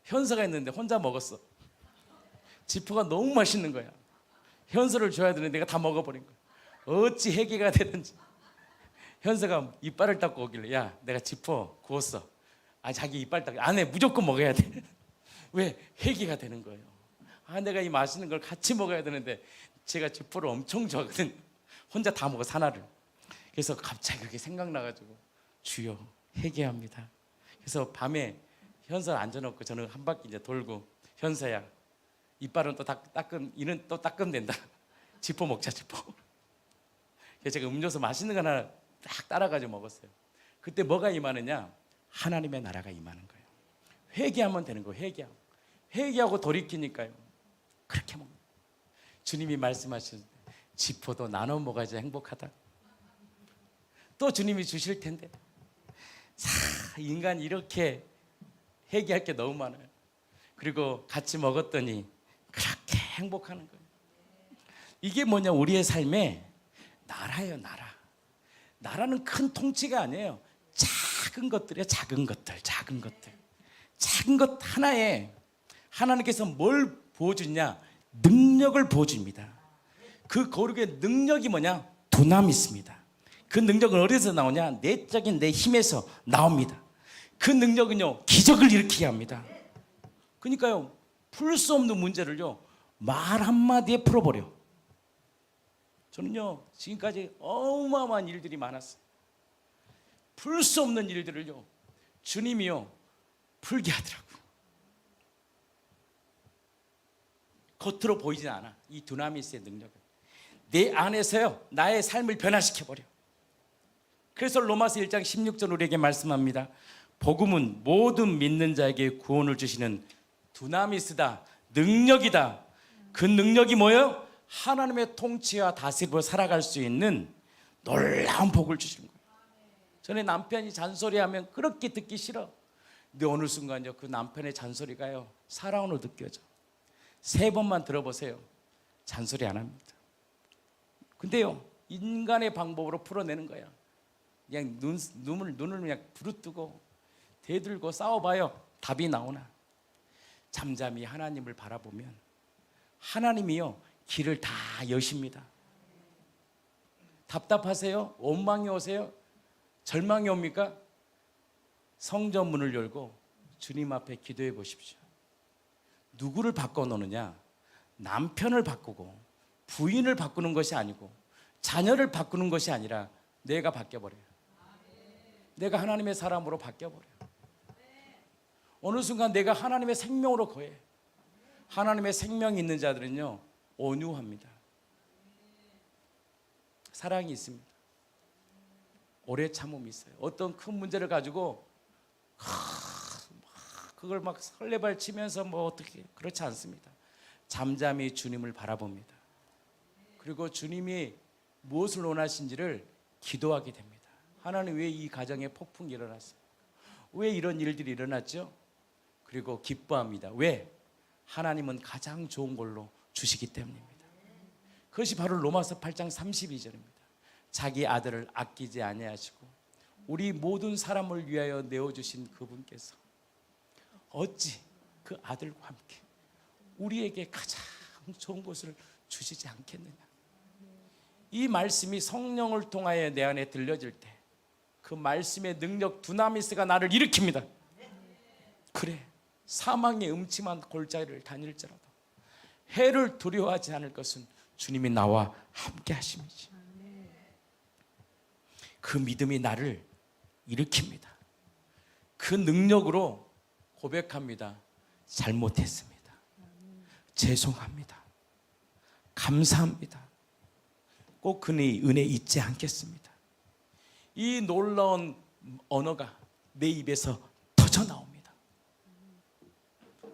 현서가 있는데 혼자 먹었어. 지퍼가 너무 맛있는 거야. 현서를 줘야 되는데 내가 다 먹어버린 거야. 어찌 회개가 되는지. 현서가 이빨을 닦고 오길래, 야, 내가 지퍼 구웠어. 아, 자기 이빨 닦고 안 해. 무조건 먹어야 돼. 왜? 회개가 되는 거예요. 아, 내가 이 맛있는 걸 같이 먹어야 되는데 제가 지퍼를 엄청 좋아하거든요. 혼자 다 먹어, 하나를. 그래서 갑자기 그게 생각나가지고, 주여 회개합니다. 그래서 밤에 현서 앉아놓고 저는 한 바퀴 이제 돌고, 현서야, 이빨은 또 닦음, 이는 또 닦으면 된다. 지퍼 먹자, 지퍼. 그래서 제가 음료수 맛있는 거 하나 딱 따라가지고 먹었어요. 그때 뭐가 임하느냐? 하나님의 나라가 임하는 거예요. 회개하면 되는 거예요. 회개하고 돌이키니까요, 그렇게 먹는 거예요. 주님이 말씀하시는데 지퍼도 나눠 먹어야지 행복하다. 또 주님이 주실 텐데. 인간이 이렇게 회개할 게 너무 많아요. 그리고 같이 먹었더니 그렇게 행복하는 거예요. 이게 뭐냐? 우리의 삶에 나라예요. 나라는 큰 통치가 아니에요. 작은 것들이에요. 작은 것 하나에 하나님께서 뭘 부어주냐? 능력을 부어줍니다. 그 거룩의 능력이 뭐냐? 두나미스입니다. 그 능력은 어디서 나오냐? 내적인 내 힘에서 나옵니다. 그 능력은요, 기적을 일으키게 합니다. 그러니까요, 풀 수 없는 문제를요, 말 한마디에 풀어버려. 저는요, 지금까지 어마어마한 일들이 많았어요. 풀 수 없는 일들을요, 주님이요, 풀게 하더라고요. 겉으로 보이진 않아. 이 두나미스의 능력은 내 안에서요, 나의 삶을 변화시켜버려. 그래서 로마서 1장 16절 우리에게 말씀합니다. 복음은 모든 믿는 자에게 구원을 주시는 두나미스다, 능력이다. 그 능력이 뭐예요? 하나님의 통치와 다스림으로 살아갈 수 있는 놀라운 복을 주시는 거예요. 전에 남편이 잔소리하면 그렇게 듣기 싫어. 근데 어느 순간요, 그 남편의 잔소리가요, 사랑으로 느껴져. 3번만 들어보세요. 잔소리 안 합니다. 근데요, 인간의 방법으로 풀어내는 거야. 그냥 눈을 그냥 부릅뜨고 대들고 싸워봐요. 답이 나오나? 잠잠히 하나님을 바라보면 하나님이요, 길을 다 여십니다. 답답하세요? 원망이 오세요? 절망이 옵니까? 성전 문을 열고 주님 앞에 기도해 보십시오. 누구를 바꿔놓느냐? 남편을 바꾸고 부인을 바꾸는 것이 아니고 자녀를 바꾸는 것이 아니라 내가 바뀌어버려요. 내가 하나님의 사람으로 바뀌어버려요. 어느 순간 내가 하나님의 생명으로 거해. 하나님의 생명이 있는 자들은요, 온유합니다. 사랑이 있습니다. 오래 참음이 있어요. 어떤 큰 문제를 가지고 그걸 막 설레발 치면서 뭐 어떻게, 그렇지 않습니다. 잠잠히 주님을 바라봅니다. 그리고 주님이 무엇을 원하신지를 기도하게 됩니다. 하나님, 왜 이 가정에 폭풍이 일어났어요? 왜 이런 일들이 일어났죠? 그리고 기뻐합니다. 왜? 하나님은 가장 좋은 걸로 주시기 때문입니다. 그것이 바로 로마서 8장 32절입니다. 자기 아들을 아끼지 아니하시고 우리 모든 사람을 위하여 내어주신 그분께서 어찌 그 아들과 함께 우리에게 가장 좋은 것을 주시지 않겠느냐. 이 말씀이 성령을 통하여 내 안에 들려질 때 그 말씀의 능력 두나미스가 나를 일으킵니다. 그래, 사망의 음침한 골짜기를 다닐지라도 해를 두려워하지 않을 것은 주님이 나와 함께 하심이지. 그 믿음이 나를 일으킵니다. 그 능력으로 고백합니다. 잘못했습니다. 죄송합니다. 감사합니다. 꼭 그의 은혜 잊지 않겠습니다. 이 놀라운 언어가 내 입에서 터져 나옵니다.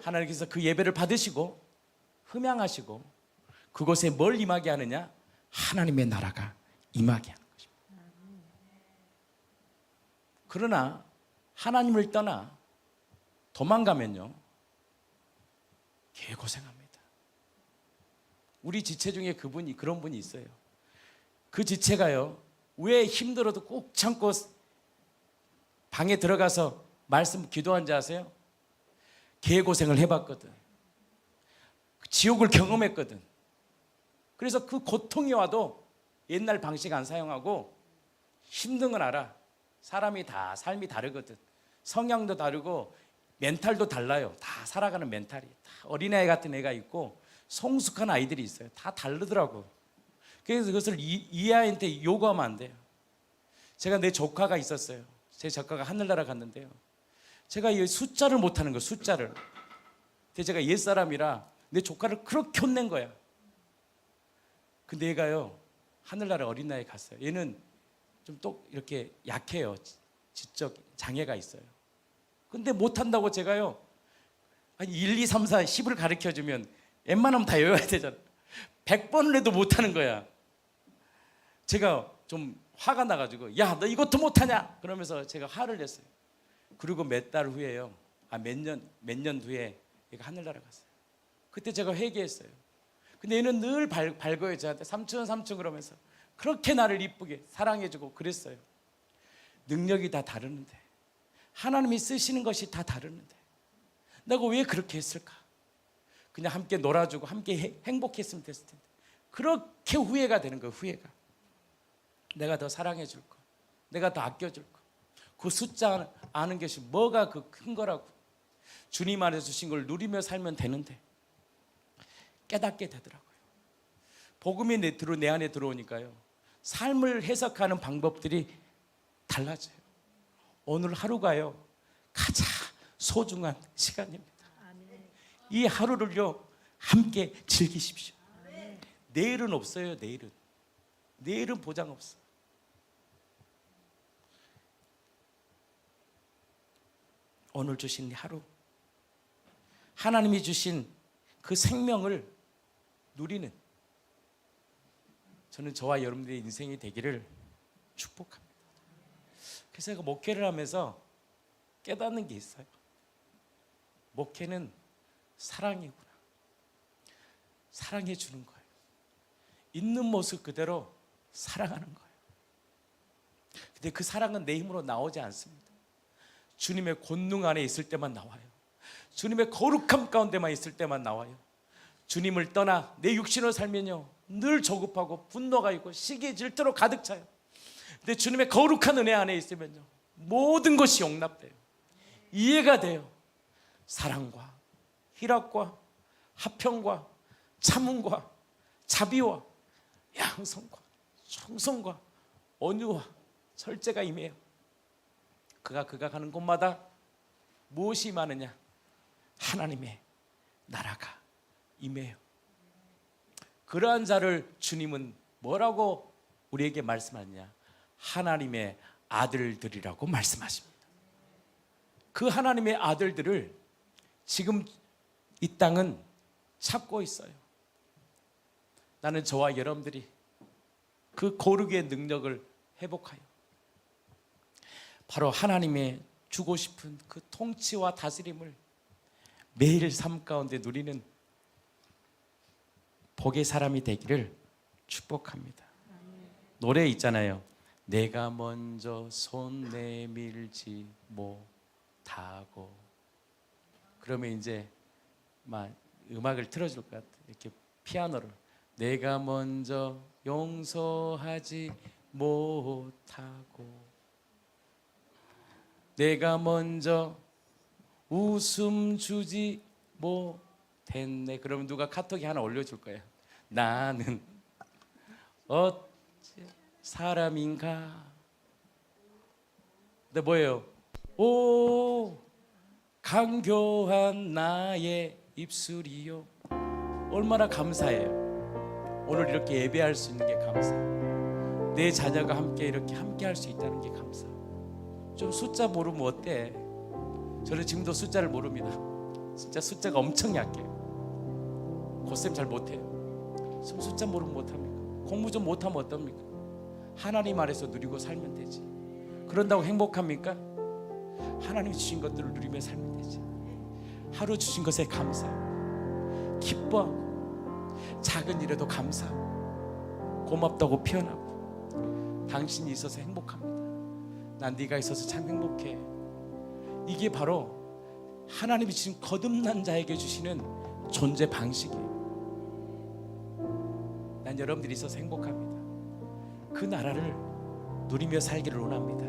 하나님께서 그 예배를 받으시고 흠양하시고 그곳에 뭘 임하게 하느냐? 하나님의 나라가 임하게 하는 것입니다. 그러나 하나님을 떠나 도망가면요, 개고생합니다. 우리 지체 중에 그런 분이 있어요. 그 지체가요, 왜 힘들어도 꾹 참고 방에 들어가서 말씀 기도한지 아세요? 개고생을 해봤거든. 지옥을 경험했거든. 그래서 그 고통이 와도 옛날 방식 안 사용하고 힘든 건 알아. 사람이 다 삶이 다르거든. 성향도 다르고 멘탈도 달라요. 다 살아가는 멘탈이. 다 어린아이 같은 애가 있고 성숙한 아이들이 있어요. 다 다르더라고. 그래서 그것을 이 아이한테 요구하면 안 돼요. 제가 내 조카가 있었어요. 제 조카가 하늘나라 갔는데요. 제가 이 숫자를 못하는 거예요. 숫자를. 근데 제가 옛사람이라 내 조카를 그렇게 혼낸 거야. 근데 얘가요, 하늘나라 어린아이에 갔어요. 얘는 좀 또 이렇게 약해요. 지적 장애가 있어요. 근데 못한다고 제가요, 아니 1, 2, 3, 4, 10을 가르쳐주면 웬만하면 다 외워야 되잖아. 100번을 해도 못하는 거야. 제가 좀 화가 나가지고, 야, 너 이것도 못하냐? 그러면서 제가 화를 냈어요. 그리고 몇 달 후에요, 몇 년 뒤에 얘가 하늘나라 갔어요. 그때 제가 회개했어요. 근데 얘는 늘 밝아요. 저한테 삼촌 그러면서 그렇게 나를 이쁘게 사랑해주고 그랬어요. 능력이 다 다르는데, 하나님이 쓰시는 것이 다 다르는데 내가 왜 그렇게 했을까? 그냥 함께 놀아주고 함께 행복했으면 됐을 텐데. 그렇게 후회가 되는 거예요. 후회가. 내가 더 사랑해줄 거, 내가 더 아껴줄 거, 그 숫자 아는 것이 뭐가 그 큰 거라고. 주님 안에서 주신 걸 누리며 살면 되는데 깨닫게 되더라고요. 복음이 내 안에 들어오니까요, 삶을 해석하는 방법들이 달라져요. 오늘 하루가요, 가장 소중한 시간입니다. 이 하루를요, 함께 즐기십시오. 내일은 없어요. 내일은 보장 없어. 오늘 주신 하루, 하나님이 주신 그 생명을 누리는, 저는 저와 여러분들의 인생이 되기를 축복합니다. 그래서 제가 목회를 하면서 깨닫는 게 있어요. 목회는 사랑이구나. 사랑해 주는 거예요. 있는 모습 그대로 사랑하는 거예요. 근데 그 사랑은 내 힘으로 나오지 않습니다. 주님의 권능 안에 있을 때만 나와요. 주님의 거룩함 가운데만 있을 때만 나와요. 주님을 떠나 내 육신으로 살면요, 늘 조급하고 분노가 있고 시기 질투로 가득 차요. 근데 주님의 거룩한 은혜 안에 있으면요, 모든 것이 용납돼요. 이해가 돼요. 사랑과 희락과 화평과 참음과 자비와 양성과 충성과 온유와 절제가 임해요. 그가 가는 곳마다 무엇이 임하느냐? 하나님의 나라가 임해요. 그러한 자를 주님은 뭐라고 우리에게 말씀하느냐? 하나님의 아들들이라고 말씀하십니다. 그 하나님의 아들들을 지금 이 땅은 찾고 있어요. 나는 저와 여러분들이 그 거룩의 능력을 회복하여 바로 하나님의 주고 싶은 그 통치와 다스림을 매일 삶 가운데 누리는 복의 사람이 되기를 축복합니다. 노래 있잖아요. 내가 먼저 손 내밀지 못하고 그러면 이제 막 음악을 틀어줄 것 같아. 이렇게 피아노를 내가 먼저 용서하지 못하고 내가 먼저 웃음 주지 못했네. 그러면 누가 카톡에 하나 올려줄 거야. 나는 어째 사람인가. 근데 뭐예요? 오 강교한 나의 입술이요. 얼마나 감사해요. 오늘 이렇게 예배할 수 있는 게 감사해요. 내 자녀가 함께 이렇게 할 수 있다는 게 감사해요. 좀 숫자 모르면 어때? 저는 지금도 숫자를 모릅니다. 진짜 숫자가 엄청 약해요. 고쌤 잘 못해요. 지금 숫자 모르면 못합니까? 공부 좀 못하면 어떡합니까? 하나님 아래서 누리고 살면 되지. 그런다고 행복합니까? 하나님이 주신 것들을 누리며 살면 되지. 하루 주신 것에 감사하고 기뻐하고 작은 일에도 감사하고 고맙다고 표현하고 당신이 있어서 행복합니다. 난 네가 있어서 참 행복해. 이게 바로 하나님이 주신 거듭난 자에게 주시는 존재 방식이에요. 난 여러분들이 있어서 행복합니다. 그 나라를 누리며 살기를 원합니다.